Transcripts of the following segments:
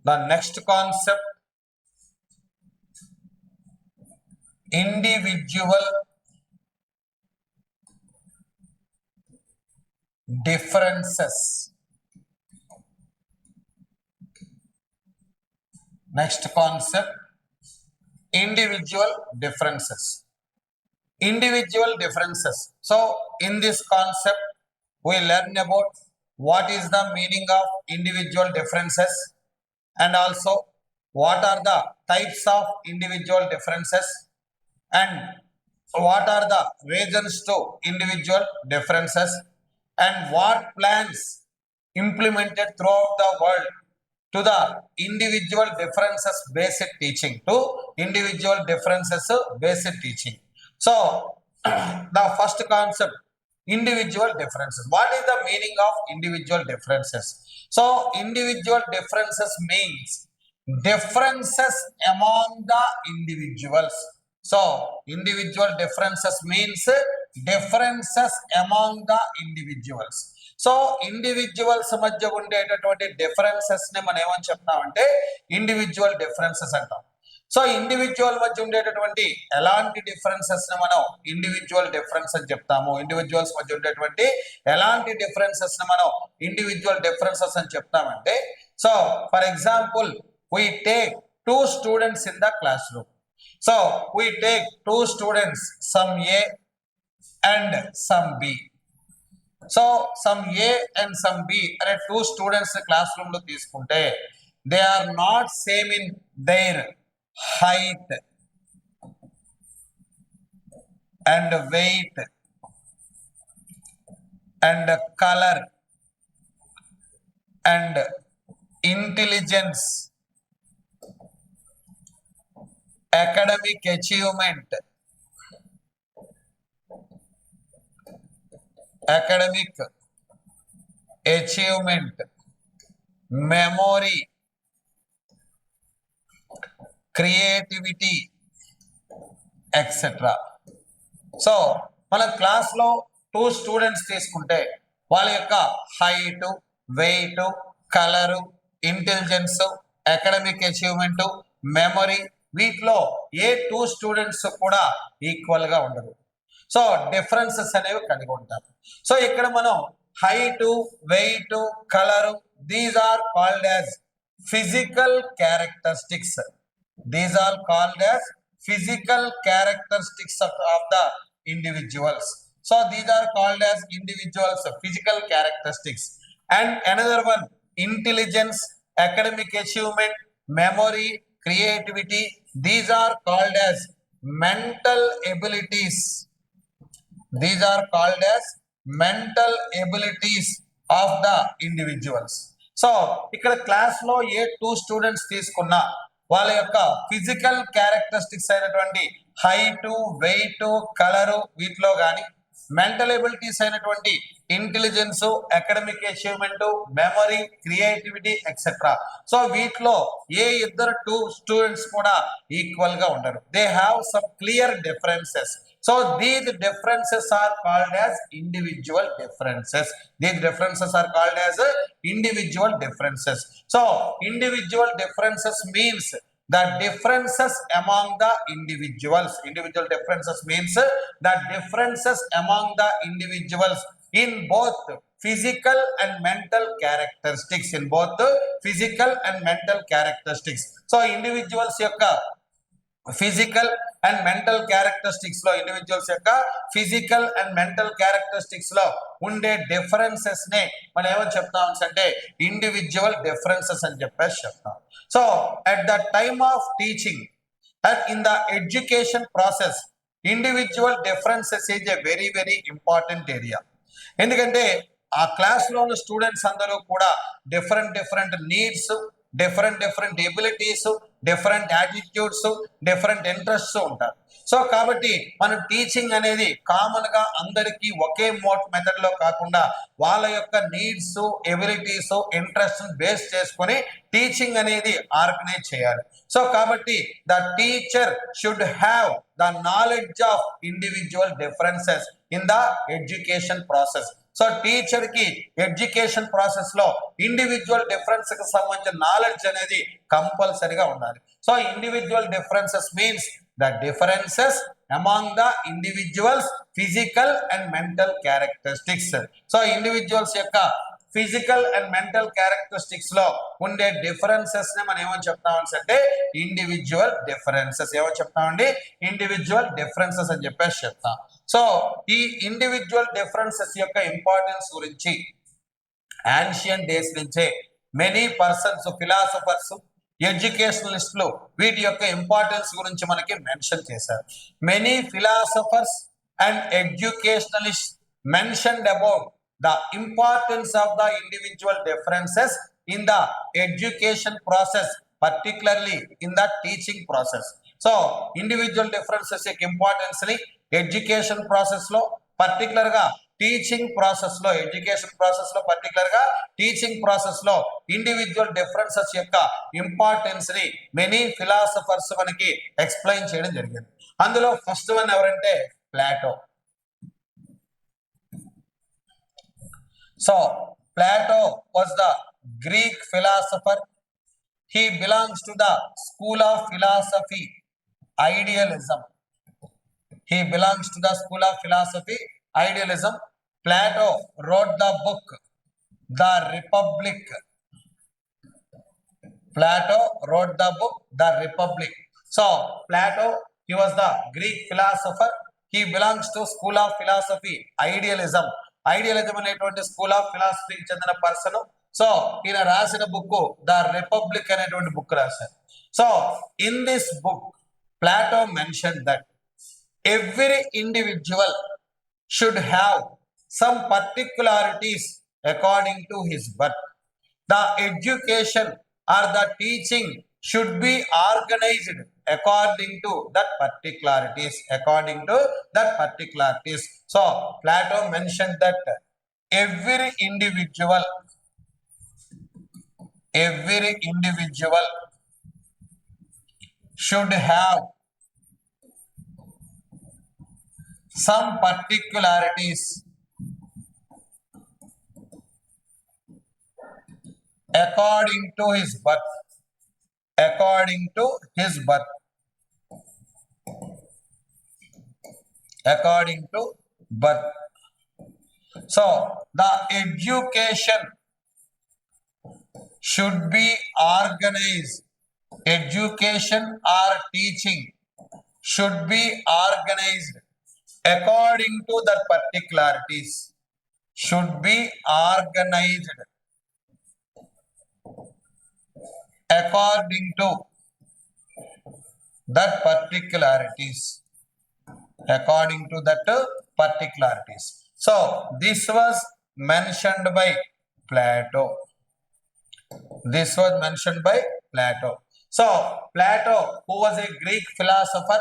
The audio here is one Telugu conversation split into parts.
The next concept, individual differences. Next concept, individual differences. Individual differences. So in this concept we learn about what is the meaning of individual differences, and also what are the types of individual differences, and what are the reasons to individual differences, and what plans implemented throughout the world to the individual differences basic teaching, to individual differences basic teaching. So the first concept, individual differences. What is the meaning of individual differences? So individual differences means differences among the individuals. So individual differences means differences among the individuals. So individuals మధ్య ఉండేటటువంటి డిఫరెన్సెస్ ని మనం ఏమని చెప్తామంటే ఇండివిజువల్ డిఫరెన్సెస్ అంటాం. సో ఇండివిజువల్ మధ్య ఉండేటటువంటి ఎలాంటి డిఫరెన్సెస్ ని మనం ఇండివిజువల్ డిఫరెన్స్ అని చెప్తాము. ఇండివిజువల్స్ మధ్య ఉండేటువంటి ఎలాంటి డిఫరెన్సెస్ ని మనం ఇండివిజువల్ డిఫరెన్సెస్ అని చెప్తామంటే, so for example we take two students in the classroom. So we take two students, some A and some B. So some A and some B are two students classroom lo తీసుకుంటే they are not same in their height and weight and color and intelligence, academic achievement, memory, creativity, etc. So మన క్లాస్లో టూ స్టూడెంట్స్ తీసుకుంటే వాళ్ళ యొక్క height, weight, colour, intelligence, academic achievement, memory, వీటిలో ఏ టూ స్టూడెంట్స్ కూడా ఈక్వల్ గా ఉండరు. సో డిఫరెన్సెస్ అనేవి కలిగి ఉంటారు. సో ఇక్కడ మనం height, weight, colour, these are called as physical characteristics. These are called as physical characteristics of the individuals. So these are called as individuals physical characteristics. And another one, intelligence, academic achievement, memory, creativity, these are called as mental abilities. These are called as mental abilities of the individuals. So ikkada class lo A two students తీసుకున్నా వాళ్ళ యొక్క ఫిజికల్ క్యారెక్టరిస్టిక్స్ అయినటువంటి హైట్, వెయిట్, కలరు, వీటిలో కానీ మెంటల్ ఎబిలిటీస్ అయినటువంటి intelligence, academic achievement, memory, creativity etcetera, so వీటిలో ఏ ఇద్దరు టూ స్టూడెంట్స్ కూడా ఈక్వల్ గా ఉండరు. They have some clear differences. So these differences are called as individual differences. These differences are called as individual differences. So individual differences means the differences among the individuals. Individual differences means the differences among the individuals in both physical and mental characteristics. In both physical and mental characteristics. So individuals yokka physical and mental characteristics లో, ఇండివిజువల్స్ యొక్క ఫిజికల్ అండ్ మెంటల్ క్యారెక్టరిస్టిక్స్ లో ఉండే డిఫరెన్సెస్ నే మనం ఏమని చెప్తాం అంటే ఇండివిజువల్ డిఫరెన్సెస్ అని చెప్పేసి చెప్తాం. So at the time of teaching and in the education process, individual differences is a very very important area. ఎందుకంటే ఆ క్లాస్ లో ఉన్న స్టూడెంట్స్ అందరూ కూడా different needs, different abilities, different attitudes, different interests ఉంటారు. సో కాబట్టి మనం టీచింగ్ అనేది కామన్ గా అందరికీ ఒకే మెథడ్ లో కాకుండా వాళ్ళ యొక్క నీడ్స్, ఎబిలిటీస్, ఇంట్రెస్ట్ బేస్ చేసుకొని టీచింగ్ అనేది ఆర్గనైజ్ చేయాలి. సో కాబట్టి the teacher should have the knowledge of individual differences in the education process. So teacher కి ఎడ్యుకేషన్ ప్రాసెస్ లో ఇండివిజువల్ డిఫరెన్స్ కి సంబంధించిన నాలెడ్జ్ అనేది కంపల్సరిగా ఉండాలి. So individual differences means the differences among the individuals physical and mental characteristics. So individuals యొక్క ఫిజికల్ అండ్ మెంటల్ క్యారెక్టరిస్టిక్స్ లో ఉండే డిఫరెన్సెస్ ని మనం ఏమని చెప్తామని అంటే ఇండివిజువల్ డిఫరెన్సెస్. ఏమని చెప్తామండి? ఇండివిజువల్ డిఫరెన్సెస్ అని చెప్పేసి చెప్తాం. సో ఈ ఇండివిజువల్ డిఫరెన్సెస్ యొక్క ఇంపార్టెన్స్ గురించి యాన్షియన్ డేస్ నుంచే మెనీ పర్సన్స్, ఫిలాసఫర్స్, ఎడ్యుకేషనలిస్టులు వీటి యొక్క ఇంపార్టెన్స్ గురించి మనకి మెన్షన్ చేశారు. Many philosophers and educationalist mentioned about the importance of the individual differences in the education process, particularly in the teaching process. So individual differences యొక్క ఇంపార్టెన్స్ ని ఎడ్యుకేషన్ ప్రాసెస్ లో పర్టికులర్ గా టీచింగ్ ప్రాసెస్ లో, ఎడ్యుకేషన్ ప్రాసెస్ లో పర్టికులర్ గా టీచింగ్ ప్రాసెస్ లో ఇండివిజువల్ డిఫరెన్సెస్ యొక్క ఇంపార్టెన్స్ ని మెనీ ఫిలాసఫర్స్ మనకి ఎక్స్ప్లెయిన్ చేయడం జరిగింది. అందులో ఫస్ట్ వన్ ఎవరంటే Plato. So Plato was the Greek philosopher. He belongs to the school of philosophy idealism. He belongs to the school of philosophy idealism. Plato wrote the book The Republic. Plato wrote the book The Republic. So Plato, he was the Greek philosopher. He belongs to school of philosophy idealism. Idealism అనేటువంటి స్కూల్ ఆఫ్ ఫిలాసఫీకి చెందిన పర్సన్. సో ఈయన రాసిన బుక్ ద రిపబ్లిక్ అనేటువంటి బుక్ రాశారు. So in this book Plato mention that every individual should have some particularities according to his birth. The education or the teaching should be organized according to that particularities, according to that particularities. So Plato mentioned that every individual should have some particularities according to his birth. According to his birth. According to birth. So the education should be organized. Education or teaching should be organized according to the particularities. Should be organized according to that particularities. According to that particularities. So this was mentioned by Plato. This was mentioned by Plato. So Plato, who was a Greek philosopher,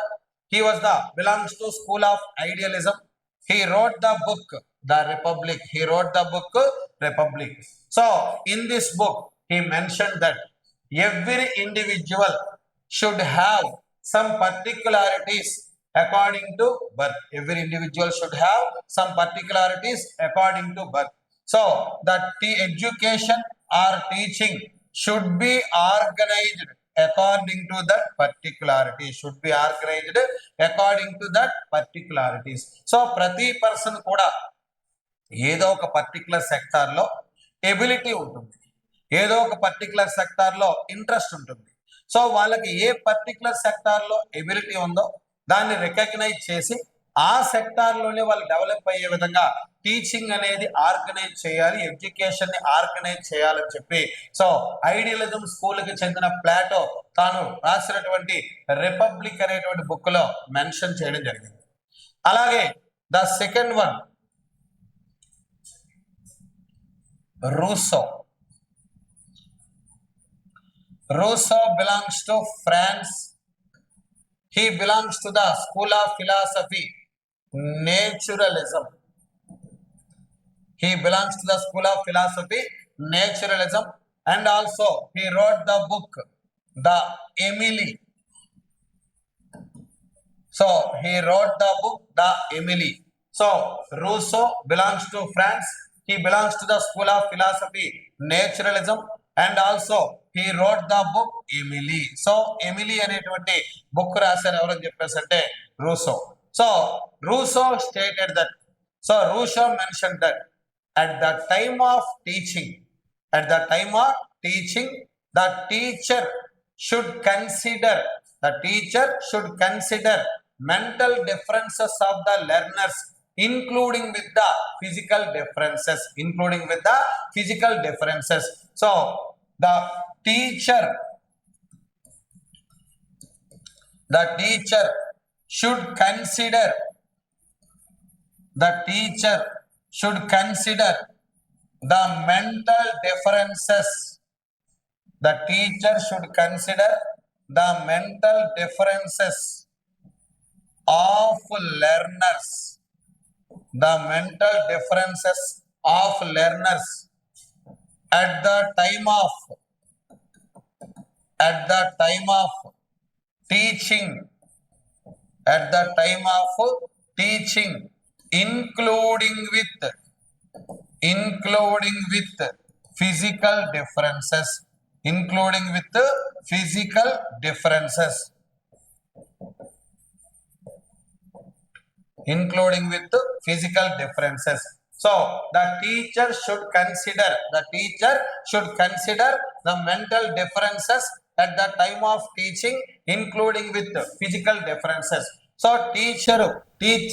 he was belongs to school of idealism. He wrote the book The Republic. He wrote the book Republic. So in this book he mentioned that every individual should have some particularities according to birth. Every individual should have some particularities according to birth. So that the education or teaching should be organized according to that particularity. Should be organized according to that particularities. So ప్రతి పర్సన్ కూడా ఏదో ఒక పర్టికులర్ సెక్టార్ లో ఎబిలిటీ ఉంటుంది, ఏదో ఒక పర్టికులర్ సెక్టార్ లో ఇంట్రెస్ట్ ఉంటుంది. సో వాళ్ళకి ఏ పర్టికులర్ సెక్టార్ లో ఎబిలిటీ ఉందో దాన్ని రికగ్నైజ్ చేసి ఆ సెక్టార్ లోనే వాళ్ళు డెవలప్ అయ్యే విధంగా టీచింగ్ అనేది ఆర్గనైజ్ చేయాలి, ఎడ్యుకేషన్ ని ఆర్గనైజ్ చేయాలని చెప్పి సో ఐడియలిజం స్కూల్ కి చెందిన ప్లాటో తాను రాసినటువంటి రిపబ్లిక్ అనేటువంటి బుక్ లో మెన్షన్ చేయడం జరిగింది. అలాగే the second one Russo. Rousseau belongs to France. He belongs to the school of philosophy naturalism. He belongs to the school of philosophy naturalism, and also he wrote the book The Emily. So he wrote the book The Emily. So Rousseau belongs to France. He belongs to the school of philosophy, naturalism, and also he wrote the book Emily. So Emily అనేటువంటి బుక్ రాశారు ఎవరని చెప్పేసి అంటే Rousseau. So Rousseau stated that. So Rousseau mentioned that at the time of teaching, at the time of teaching, the teacher should consider, the teacher should consider mental differences of the learners, including with the physical differences, including with the physical differences. So the teacher should consider, the teacher should consider the mental differences, the teacher should consider the mental differences of learners, the mental differences of learners at the time of teaching, at the time of teaching, including with physical differences, including with the physical differences, including with the physical differences. So the teacher should consider, the mental differences at the time of teaching, including with the physical differences. So teacher teach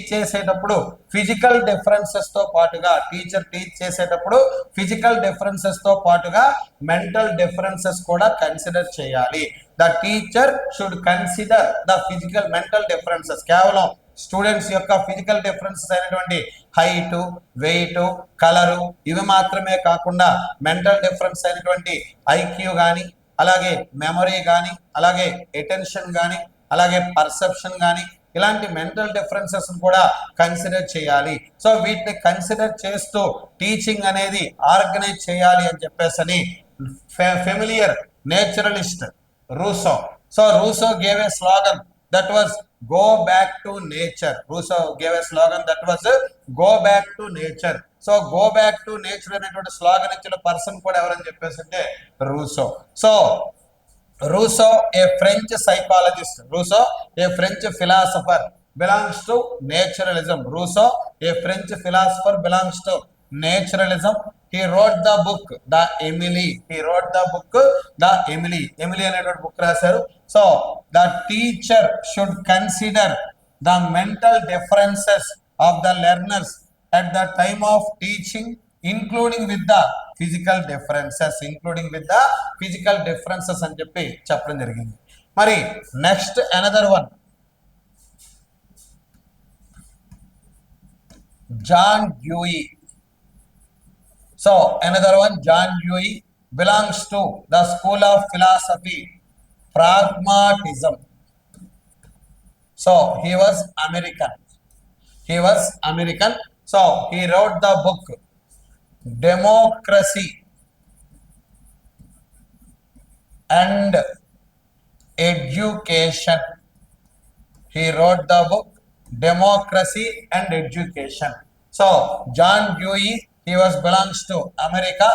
చేసేటప్పుడు ఫిజికల్ డిఫరెన్సెస్ తో పాటుగా, టీచర్ టీచ్ చేసేటప్పుడు ఫిజికల్ డిఫరెన్సెస్ తో పాటుగా మెంటల్ డిఫరెన్సెస్ కూడా కన్సిడర్ చేయాలి. The teacher should consider the physical mental differences, కేవలం స్టూడెంట్స్ యొక్క ఫిజికల్ డిఫరెన్సెస్ అయినటువంటి హైట్, వెయిట్, కలరు ఇవి మాత్రమే కాకుండా మెంటల్ డిఫరెన్స్ అయినటువంటి ఐక్యూ కానీ, అలాగే మెమరీ కానీ, అలాగే అటెన్షన్ కానీ, అలాగే పర్సెప్షన్ కానీ, ఇలాంటి మెంటల్ డిఫరెన్సెస్ కూడా కన్సిడర్ చేయాలి. సో వీటిని కన్సిడర్ చేస్తూ టీచింగ్ అనేది ఆర్గనైజ్ చేయాలి అని చెప్పేసి familiar naturalist Russo. So Russo gave a slogan that was go back to nature. Rousseau gave a slogan that was go back to nature. So go back to nature అనేటువంటి స్లోగన్ ఇచ్చిన పర్సన్ కూడా ఎవరని చెప్పేసి అంటే Russo. So Russo A French psychologist, Russo A French philosopher, belongs to naturalism. Rousseau a French philosopher belongs to naturalism. He wrote the book The Emily. Emily అనేటువంటి బుక్ రాశారు. So the teacher should consider the mental differences of the learners at the time of teaching, including with the physical differences, అని చెప్పి చెప్పడం జరిగింది. మరి next another one, John Dewey. So another one, John Dewey belongs to the school of philosophy, pragmatism. So he was American. So he wrote the book Democracy and Education. He wrote the book Democracy and Education. So John Dewey, he belongs to America.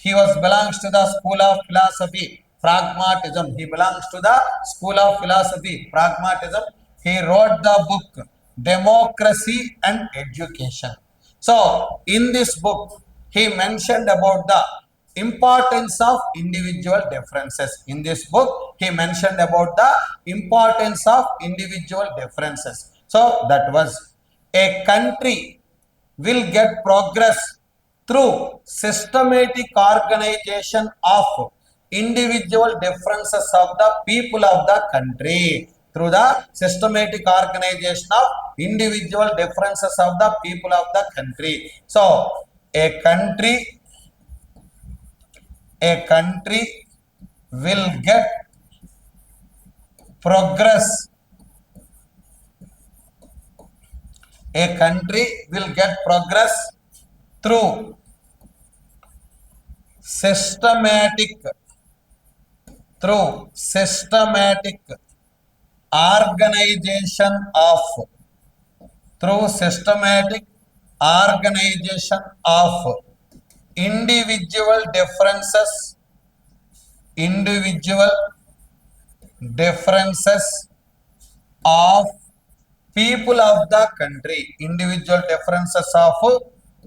He belongs to the school of philosophy, pragmatism. He wrote the book Democracy and Education. So in this book he mentioned about the importance of individual differences. So that was, a country will get progress through systematic organization of individual differences of the people of the country. Through the systematic organization of individual differences of the people of the country. So a country will get progress. Through systematic organization of through systematic organization of individual differences of people of the country, individual differences of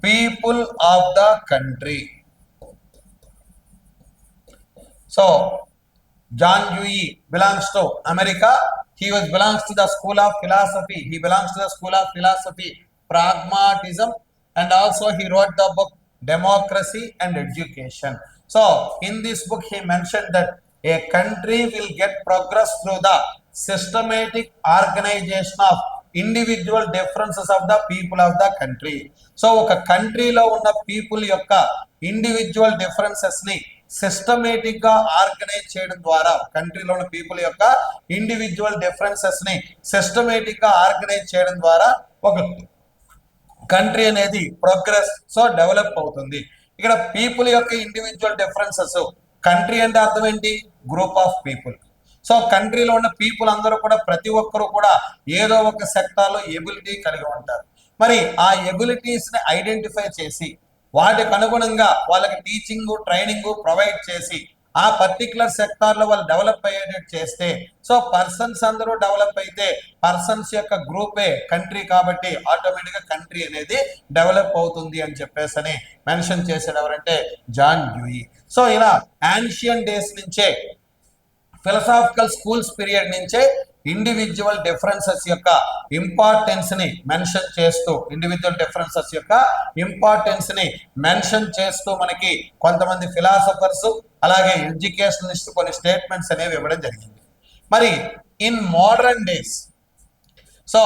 people of the country. So John Dewey belongs to America. He belongs to the school of philosophy. He belongs to the school of philosophy, pragmatism, and also he wrote the book Democracy and Education. So in this book he mentioned that a country will get progress through the systematic organization of individual differences of the people of the country. So ఒక కంట్రీలో ఉన్న పీపుల్ యొక్క ఇండివిజువల్ డిఫరెన్సెస్ ని సిస్టమేటిక్ గా ఆర్గనైజ్ చేయడం ద్వారా, కంట్రీలో ఉన్న పీపుల్ యొక్క ఇండివిజువల్ డిఫరెన్సెస్ ని సిస్టమేటిక్ గా ఆర్గనైజ్ చేయడం ద్వారా ఒక కంట్రీ అనేది ప్రోగ్రెస్ డెవలప్ అవుతుంది. ఇక్కడ పీపుల్ యొక్క ఇండివిజువల్ డిఫరెన్సెస్, కంట్రీ అంటే అర్థం ఏంటి? Group of people. సో కంట్రీలో ఉన్న పీపుల్ అందరూ కూడా, ప్రతి ఒక్కరు కూడా ఏదో ఒక సెక్టార్లో ఎబిలిటీ కలిగి ఉంటారు. మరి ఆ ఎబిలిటీస్ ని ఐడెంటిఫై చేసి వాటికి అనుగుణంగా వాళ్ళకి టీచింగ్ ట్రైనింగ్ ప్రొవైడ్ చేసి ఆ పర్టికులర్ సెక్టార్ లో వాళ్ళు డెవలప్ అయ్యేటట్టు చేస్తే, సో పర్సన్స్ అందరూ డెవలప్ అయితే పర్సన్స్ యొక్క గ్రూపే కంట్రీ, కాబట్టి ఆటోమేటిక్ గా కంట్రీ అనేది డెవలప్ అవుతుంది అని చెప్పేసి మెన్షన్ చేసాడు ఎవరంటే జాన్ డ్యూయి. సో ఇలా యాన్షియన్ డేస్ నుంచే, ఫిలసాఫికల్ స్కూల్స్ పీరియడ్ నుంచే ఇండివిజువల్ డిఫరెన్సెస్ యొక్క ఇంపార్టెన్స్ ని మెన్షన్ చేస్తూ, ఇండివిజువల్ డిఫరెన్సెస్ యొక్క ఇంపార్టెన్స్ ని మెన్షన్ చేస్తూ మనకి కొంతమంది ఫిలాసఫర్స్ అలాగే ఎడ్యుకేషనలిస్ట్ కొన్ని స్టేట్మెంట్స్ అనేవి ఇవ్వడం జరిగింది. మరి in modern days, so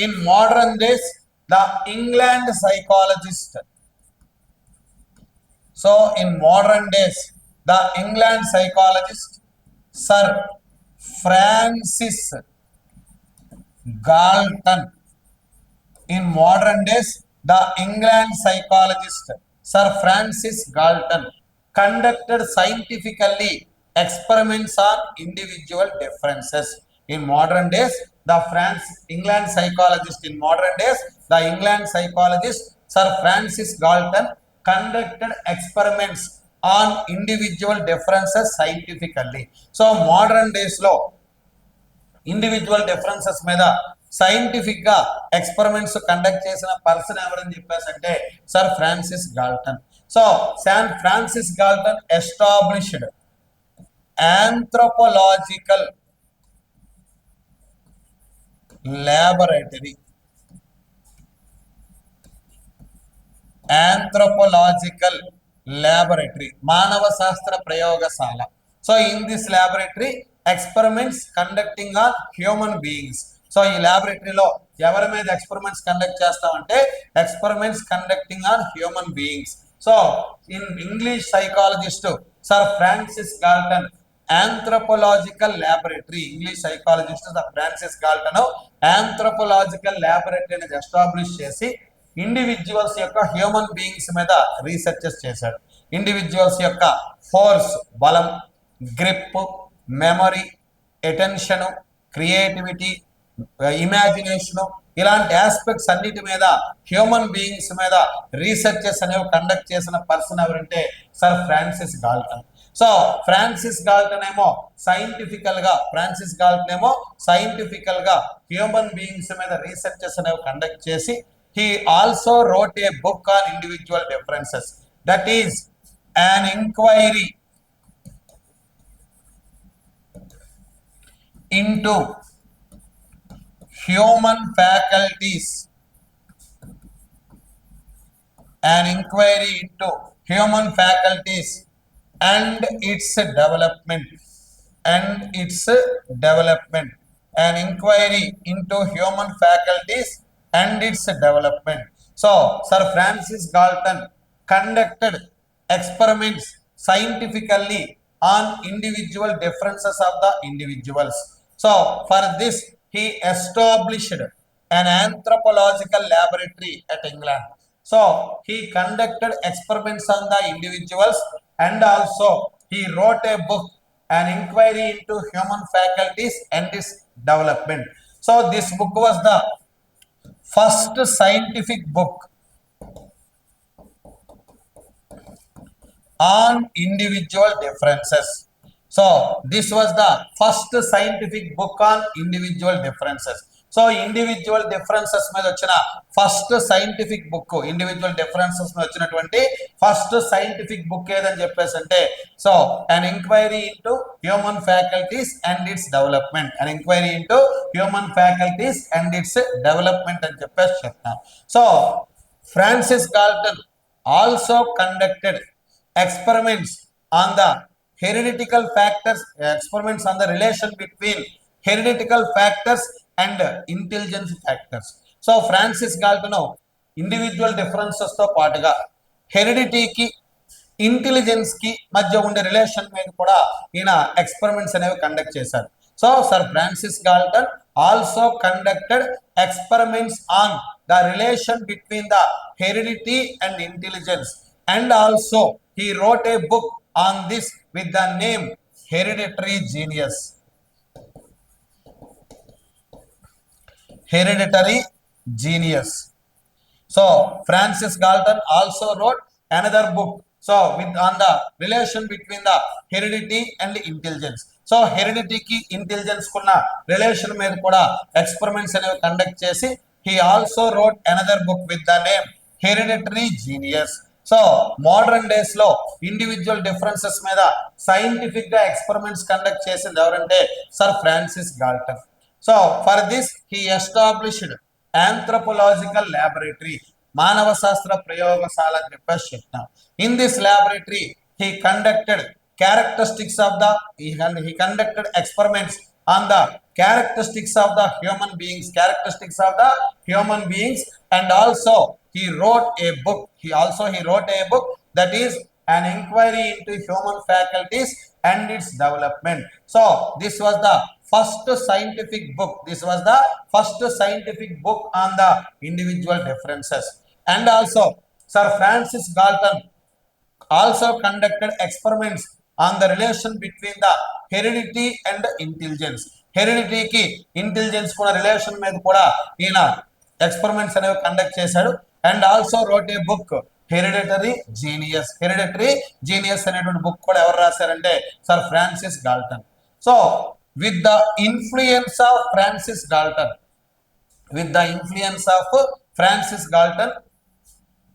in modern days the England psychologist, so in modern days the England psychologist Sir Francis Galton, in modern days the England psychologist Sir Francis Galton conducted scientifically experiments on individual differences. In modern days the England psychologist, in modern days the England psychologist Sir Francis Galton conducted experiments on individual differences scientifically. So modern days లో ఇండివిజువల్ డిఫరెన్సెస్ మీద సైంటిఫిక్ గా ఎక్స్పెరిమెంట్స్ కండక్ట్ చేసిన పర్సన్ ఎవరని చెప్పేసి అంటే సర్ ఫ్రాన్సిస్ గాల్టన్. సో శాన్ Francis Galton established anthropological laboratory, మానవ శాస్త్ర ప్రయోగశాల. So in this laboratory experiments conducting on human beings. So ఈ లాబొరేటరీలో ఎవరి మీద ఎక్స్పెరిమెంట్స్ కండక్ట్ చేస్తామంటే experiments conducting on human beings. So in English psychologist sir Francis Galton anthropological laboratory, English psychologist sir Francis Galton anthropological laboratory అనేది ఎస్టాబ్లిష్ చేసి ఇండివిజువల్స్ యొక్క హ్యూమన్ బీయింగ్స్ మీద రీసెర్చెస్ చేశాడు. ఇండివిజువల్స్ యొక్క ఫోర్స్, బలం, grip, memory, attention, creativity, imagination, ఇలాంటి ఆస్పెక్ట్స్ అన్నిటి మీద హ్యూమన్ బీయింగ్స్ మీద రీసెర్చెస్ అనేవి కండక్ట్ చేసిన పర్సన్ ఎవరంటే sir Francis Galton. So Francis Galton ఏమో సైంటిఫికల్ గా హ్యూమన్ బీయింగ్స్ మీద రీసెర్చెస్ అనేవి కండక్ట్ చేసి he also wrote a book on individual differences, that is an inquiry into human faculties, and its development, an inquiry into human faculties and its development. So Sir Francis Galton conducted experiments scientifically on individual differences of the individuals. So for this he established an anthropological laboratory at England. So he conducted experiments on the individuals and also he wrote a book, an inquiry into human faculties and its development. So this book was the first scientific book on individual differences. So this was the first scientific book on individual differences. So individual differences మీద వచ్చిన first scientific book, individual differences మీద వచ్చినటువంటి ఫస్ట్ సైంటిఫిక్ బుక్ ఏదని చెప్పేసి అంటే, so an enquiry into human faculties and its development, an enquiry into human faculties and its development అని చెప్పేసి చెప్తాం. So Francis Galton also conducted experiments on the hereditary factors, experiments on the relation between hereditary factors and intelligence factors. So Francis Galton individual differences తో పాటుగా హెరిడిటీకి ఇంటెలిజెన్స్ కి మధ్య ఉండే రిలేషన్ మీద కూడా ఈయన ఎక్స్పెరిమెంట్స్ అనేవి కండక్ట్ చేశారు. So sir Francis Galton also conducted experiments on the relation between the heredity and intelligence, and also he wrote a book on this with the name Hereditary Genius. Hereditary Genius. So Francis Galton also wrote another book, so with on the relation between the heredity and intelligence. So heredity ki intelligence kunna relation మీద కూడా experiments అనేవి కండక్ట్ చేసి he also wrote another book with the name Hereditary Genius. So modern days లో ఇండివిజువల్ డిఫరెన్సెస్ మీద సైంటిఫిక్ గా ఎక్స్పెరిమెంట్స్ కండక్ట్ చేసింది ఎవరంటే sir Francis Galton. So for this he established anthropological laboratory, మానవ శాస్త్ర ప్రయోగశాల అని చెప్పేసి చెప్తాం. In this laboratory he conducted characteristics of the he conducted experiments on the characteristics of the human beings, characteristics of the human beings, and also he wrote a book, he wrote a book that is an inquiry into human faculties and its development. So this was the first scientific book, this was the first scientific book on the individual differences. And also Sir Francis Galton also conducted experiments on the relation between the heredity and intelligence. Heredity ki intelligence kuna relation మీద కూడా ఈయన ఎక్స్పెరిమెంట్స్ అనేవి కండక్ట్ చేశాడు. And also wrote a book Hereditary Genius. Hereditary Genius అనేటువంటి బుక్ కూడా ఎవరు రాశారంటే sir Francis Galton. So with the influence of Francis Galton, with the influence of Francis Galton,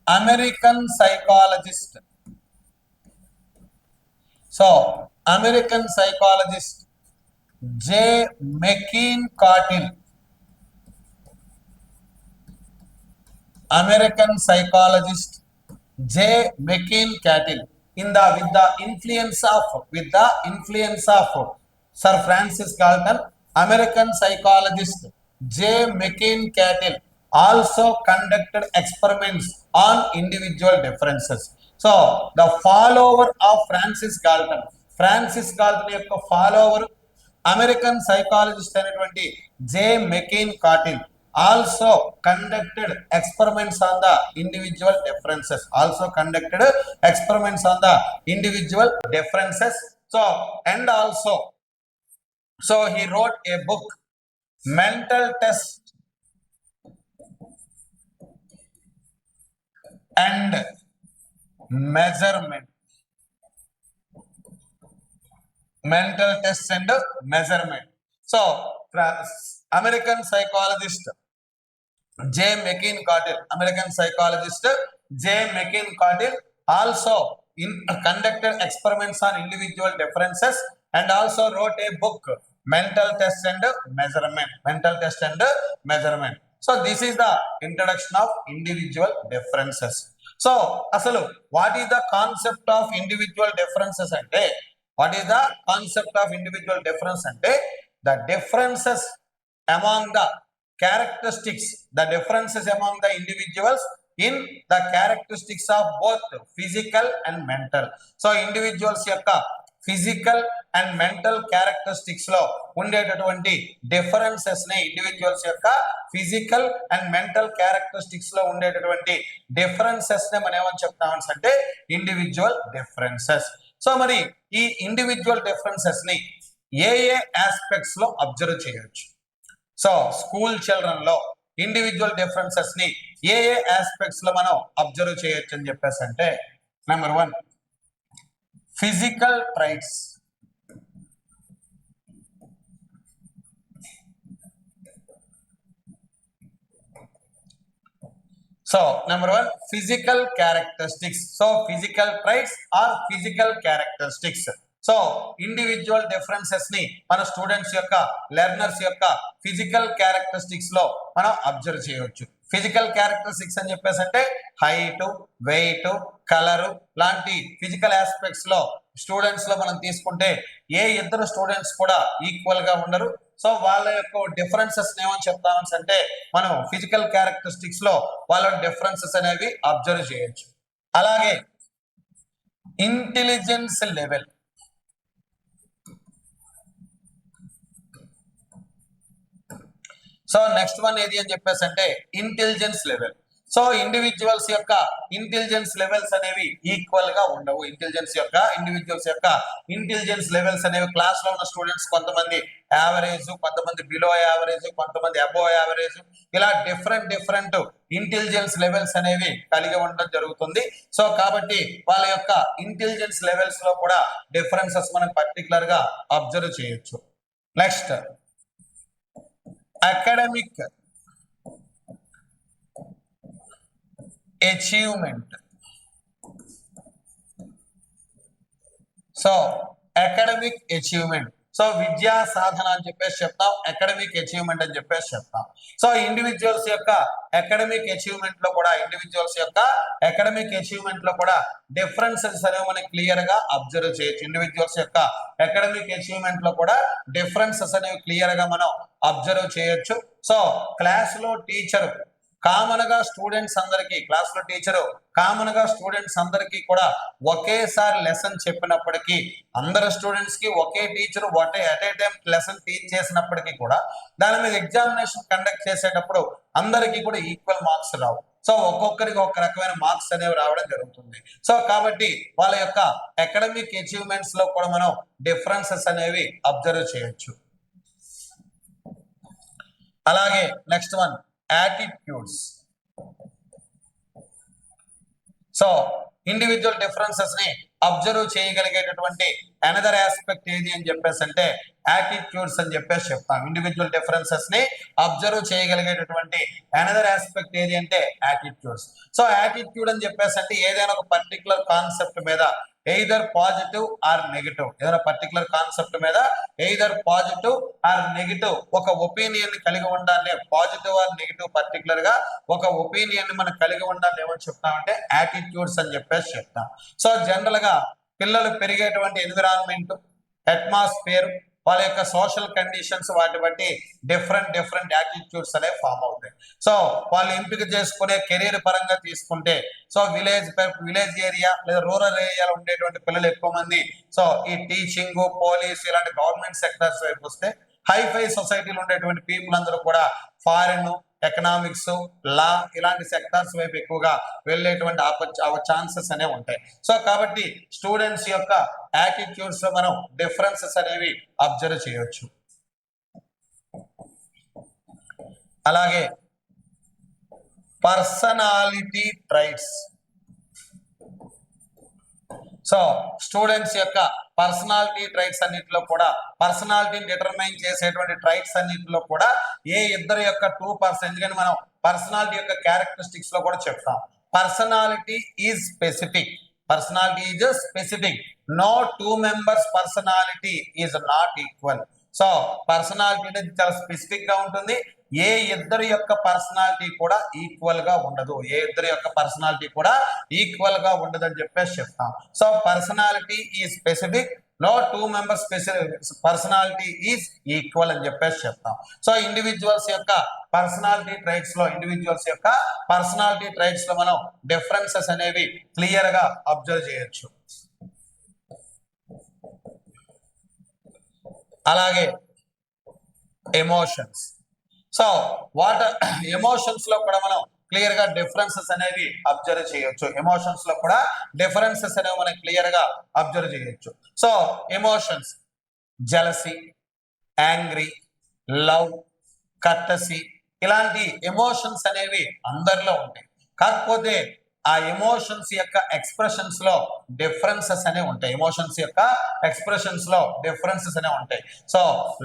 American psychologist, so American psychologist J. McIntyre, American psychologist J. McIntyre, with the influence of Sir Francis Galton, American psychologist J. McIntyre also conducted experiments on individual differences. So the follower of Francis Galton యొక్క ఫాలోవర్ అమెరికన్ సైకాలజిస్ట్ అయినటువంటి జే మెకిన్కాటిల్ also conducted experiments on the individual differences, so and also so he wrote a book, Mental Test and Measurement. Mental Test and Measurement. So American psychologist J. McIntyre, also conducted experiments on individual differences and also wrote a book, Mental Test and Measurement. So this is the introduction of individual differences. So asalu what is the concept of individual differences ante, what is the concept of individual difference ante the differences among the characteristics, the differences among the individuals in the characteristics of both physical and mental. So individuals యొక్క ఫిజికల్ అండ్ మెంటల్ క్యారెక్టరిస్టిక్స్ లో ఉండేటటువంటి డిఫరెన్సెస్ ని, ఇండివిజువల్స్ యొక్క ఫిజికల్ అండ్ మెంటల్ క్యారెక్టరిస్టిక్స్ లో ఉండేటటువంటి డిఫరెన్సెస్ ని మనం ఏమని చెప్తామని అంటే ఇండివిజువల్ డిఫరెన్సెస్. సో మరి ఈ ఇండివిజువల్ డిఫరెన్సెస్ ని ఏ ఆస్పెక్ట్స్ లో అబ్జర్వ్ చేయొచ్చు? సో స్కూల్ చిల్డ్రన్ లో ఇండివిజువల్ డిఫరెన్సెస్ ని ఏ ఆస్పెక్ట్స్ లో మనం అబ్జర్వ్ చేయొచ్చు అని చెప్పేసి అంటే number 1 physical ట్రైట్స్. So, number 1, physical characteristics. So, physical traits or physical characteristics. So individual differences ని మన స్టూడెంట్స్ యొక్క లెర్నర్స్ యొక్క ఫిజికల్ క్యారెక్టరిస్టిక్స్ లో మనం అబ్జర్వ్ చేయవచ్చు. ఫిజికల్ క్యారెక్టరిస్టిక్స్ అని చెప్పేసి అంటే హైట్, వెయిట్, కలర్ లాంటి ఫిజికల్ ఆస్పెక్ట్స్ లో స్టూడెంట్స్ లో మనం తీసుకుంటే ఏ ఇద్దరు స్టూడెంట్స్ కూడా ఈక్వల్ గా ఉండరు. సో వాళ్ళ యొక్క డిఫరెన్సెస్ ఏమని చెప్తామని అంటే మనం ఫిజికల్ క్యారెక్టరిస్టిక్స్ లో వాళ్ళ డిఫరెన్సెస్ అనేవి అబ్జర్వ్ చేయొచ్చు. అలాగే intelligence level. So next one ఏది అని చెప్పేసి అంటే ఇంటెలిజెన్స్ లెవెల్. సో ఇండివిజువల్స్ యొక్క ఇంటెలిజెన్స్ లెవెల్స్ అనేవి ఈక్వల్ గా ఉండవు. ఇండివిజువల్స్ యొక్క ఇంటెలిజెన్స్ లెవెల్స్ అనేవి క్లాస్ లో ఉన్న స్టూడెంట్స్ కొంతమంది యావరేజ్, కొంతమంది బిలో యావరేజ్, కొంతమంది అబోవ్ యావరేజ్, ఇలా డిఫరెంట్ ఇంటెలిజెన్స్ లెవెల్స్ అనేవి కలిగి ఉండడం జరుగుతుంది. సో కాబట్టి వాళ్ళ యొక్క ఇంటెలిజెన్స్ లెవెల్స్ లో కూడా డిఫరెన్సెస్ మనం పర్టికులర్ గా అబ్జర్వ్ చేయొచ్చు. Next academic achievement. So academic achievement. So విద్యా సాధన అని చెప్పేసి చెప్తాం, అకాడమిక్ అచీవ్మెంట్ అని చెప్పేసి చెప్తాం. సో ఇండివిజువల్స్ యొక్క అకాడమిక్ అచీవ్మెంట్ లో కూడా డిఫరెన్సెస్ అనేవి మనకి క్లియర్ గా అబ్జర్వ్ చేయొచ్చు. ఇండివిజువల్స్ యొక్క అకాడమిక్ అచీవ్మెంట్ లో కూడా డిఫరెన్సెస్ అనేవి క్లియర్ గా మనం అబ్జర్వ్ చేయొచ్చు. సో క్లాస్ లో టీచర్ కామన్ గా స్టూడెంట్స్ అందరికి కూడా ఒకేసారి లెసన్ చెప్పినప్పటికీ, అందరు స్టూడెంట్స్ కి ఒకే teacher at a time lesson teach చేసినప్పటికీ కూడా దాని మీద ఎగ్జామినేషన్ కండక్ట్ చేసేటప్పుడు అందరికీ కూడా ఈక్వల్ మార్క్స్ రావు. సో ఒక్కొక్కరికి ఒక రకమైన మార్క్స్ అనేవి రావడం జరుగుతుంది. సో కాబట్టి వాళ్ళ యొక్క అకాడమిక్ అచీవ్మెంట్స్ లో కూడా మనం డిఫరెన్సెస్ అనేవి అబ్జర్వ్ చేయొచ్చు. అలాగే next one attitudes. So individual differences ని అబ్జర్వ్ చేయగలిగేటటువంటి అనదర్ ఆస్పెక్ట్ ఏది అని చెప్పేసి అంటే యాటిట్యూడ్స్ అని చెప్పేసి చెప్తాం. ఇండివిజువల్ డిఫరెన్సెస్ ని అబ్జర్వ్ చేయగలిగేటటువంటి అనదర్ ఆస్పెక్ట్ ఏది అంటే యాటిట్యూడ్స్. సో యాటిట్యూడ్ అని చెప్పేసి అంటే ఏదైనా ఒక పర్టికులర్ కాన్సెప్ట్ మీద ఎయిదర్ పాజిటివ్ ఆర్ నెగిటివ్, ఏదైనా పర్టికులర్ కాన్సెప్ట్ మీద ఎయిదర్ పాజిటివ్ ఆర్ నెగిటివ్ ఒక ఒపీనియన్ కలిగి ఉండాలి. పాజిటివ్ ఆర్ నెగిటివ్ పర్టికులర్ గా ఒక ఒపీనియన్ మనం కలిగి ఉండాలి. ఏమని చెప్తామంటే యాటిట్యూడ్స్ అని చెప్పేసి చెప్తాం. సో జనరల్ గా పిల్లలు పెరిగేటువంటి ఎన్విరాన్మెంట్, అట్మాస్ఫియర్, వాళ్ళ యొక్క సోషల్ కండిషన్స్ వాటి బట్టి డిఫరెంట్ యాటిట్యూడ్స్ అనేవి ఫామ్ అవుతాయి. సో వాళ్ళు ఎంపిక చేసుకునే కెరీర్ పరంగా తీసుకుంటే సో విలేజ్ ఏరియా లేదా రూరల్ ఏరియాలో ఉండేటువంటి పిల్లలు ఎక్కువ మంది సో ఈ టీచింగ్, పోలీస్ ఇలాంటి గవర్నమెంట్ సెక్టర్స్ వైపు వస్తే, హైఫై సొసైటీలో ఉండేటువంటి పీపుల్ అందరూ కూడా ఫారెన్, ఎకనామిక్స్, లా ఇలాంటి సెక్టార్స్ వైపు ఎక్కువగా వెళ్ళేటువంటి ఛాన్సెస్ అనేవి ఉంటాయి. సో కాబట్టి స్టూడెంట్స్ యొక్క యాటిట్యూడ్స్ లో మనం డిఫరెన్సెస్ అనేవి అబ్జర్వ్ చేయొచ్చు. అలాగే పర్సనాలిటీ ట్రైట్స్. సో స్టూడెంట్స్ యొక్క పర్సనాలిటీ ట్రైట్స్ అన్నింటిలో కూడా పర్సనాలిటీని డిటర్మైన్ చేసేటువంటి ట్రైట్స్ అన్నింటిలో కూడా ఏ ఇద్దరు యొక్క 2%, ఎందుకంటే మనం పర్సనాలిటీ యొక్క క్యారెక్టరిస్టిక్స్ లో కూడా చెప్తాం. Personality is specific, no 2 members personality is not equal. So personality అనేది చాలా స్పెసిఫిక్ గా ఉంటుంది. ఏ ఇద్దరి యొక్క పర్సనాలిటీ కూడా ఈక్వల్ గా ఉండదు, అని చెప్పేసి చెప్తాం. సో పర్సనాలిటీ ఈ specific, no 2 members personality is equal అని చెప్పేసి చెప్తాం. సో ఇండివిజువల్స్ యొక్క పర్సనాలిటీ ట్రైట్స్ లో మనం డిఫరెన్సెస్ అనేవి క్లియర్ గా అబ్జర్వ్ చేయొచ్చు. అలాగే ఎమోషన్స్. సో ఎమోషన్స్ లో కూడా మనం క్లియర్ గా డిఫరెన్సెస్ అనేవి అబ్జర్వ్ చేయొచ్చు. So emotions jealousy, angry, love, courtesy, ఇలాంటి ఎమోషన్స్ అనేవి అందరిలో ఉంటాయి. కాకపోతే ఆ ఎమోషన్స్ యొక్క ఎక్స్ప్రెషన్స్ లో డిఫరెన్సెస్ అనేవి ఉంటాయి. ఎమోషన్స్ యొక్క ఎక్స్ప్రెషన్స్ లో డిఫరెన్సెస్ అనేవి ఉంటాయి. సో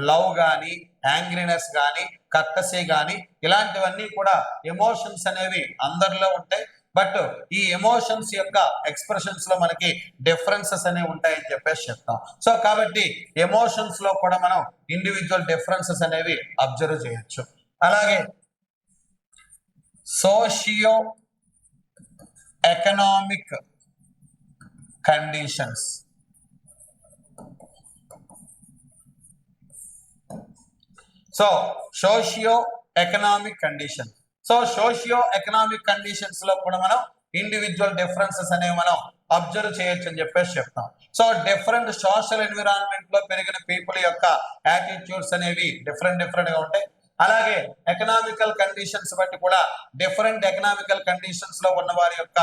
లవ్ గాని, యాంగ్రీనెస్ గాని, కర్టసీ గాని ఇలాంటివన్నీ కూడా ఎమోషన్స్ అనేవి అందరిలో ఉంటాయి. బట్ ఈ ఎమోషన్స్ యొక్క ఎక్స్ప్రెషన్స్ లో మనకి డిఫరెన్సెస్ అనేవి ఉంటాయని చెప్పేసి చెప్తాం. సో కాబట్టి ఎమోషన్స్ లో కూడా మనం ఇండివిజువల్ డిఫరెన్సెస్ అనేవి అబ్జర్వ్ చేయొచ్చు. అలాగే socio economic conditions. So socio economic condition. So socio economic conditions లో కూడా మనం ఇండివిజువల్ డిఫరెన్సెస్ అనేవి మనం అబ్జర్వ్ చేయొచ్చు అని చెప్పేసి చెప్తాం. సో డిఫరెంట్ సోషల్ ఎన్విరాన్మెంట్ లో పెరిగిన పీపుల్ యొక్క యాటిట్యూడ్స్ అనేవి డిఫరెంట్ గా ఉంటాయి. అలాగే ఎకనామికల్ కండిషన్స్ బట్టి కూడా డిఫరెంట్ ఎకనామికల్ కండిషన్స్ లో ఉన్న వారి యొక్క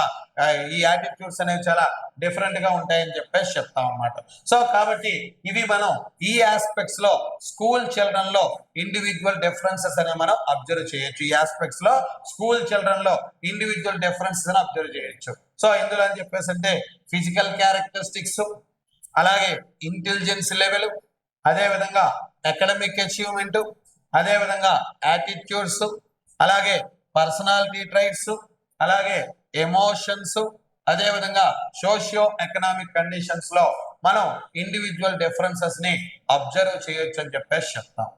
ఈ యాటిట్యూడ్స్ అనేవి చాలా డిఫరెంట్ గా ఉంటాయని చెప్పేసి చెప్తాం అన్నమాట. సో కాబట్టి ఇవి మనం ఈ ఆస్పెక్ట్స్ లో స్కూల్ చిల్డ్రన్ లో ఇండివిజువల్ డిఫరెన్సెస్ అనేవి మనం అబ్జర్వ్ చేయొచ్చు. ఈ ఆస్పెక్ట్స్ లో స్కూల్ చిల్డ్రన్ లో ఇండివిజువల్ డిఫరెన్సెస్ అని అబ్జర్వ్ చేయొచ్చు. సో ఇందులో అని చెప్పేసి అంటే ఫిజికల్ క్యారెక్టరిస్టిక్స్, అలాగే ఇంటెలిజెన్స్ లెవెల్, అదే విధంగా అకాడమిక్ అచీవ్మెంట్, అదే విధంగా యాటిట్యూడ్స్, అలాగే పర్సనాలిటీ ట్రైట్స్, అలాగే ఎమోషన్స్, అదే విధంగా సోషియో ఎకనామిక్ కండిషన్స్ లో మనం ఇండివిజువల్ డిఫరెన్సెస్ ని అబ్జర్వ్ చేయొచ్చు అని చెప్పేసి చెప్తాం.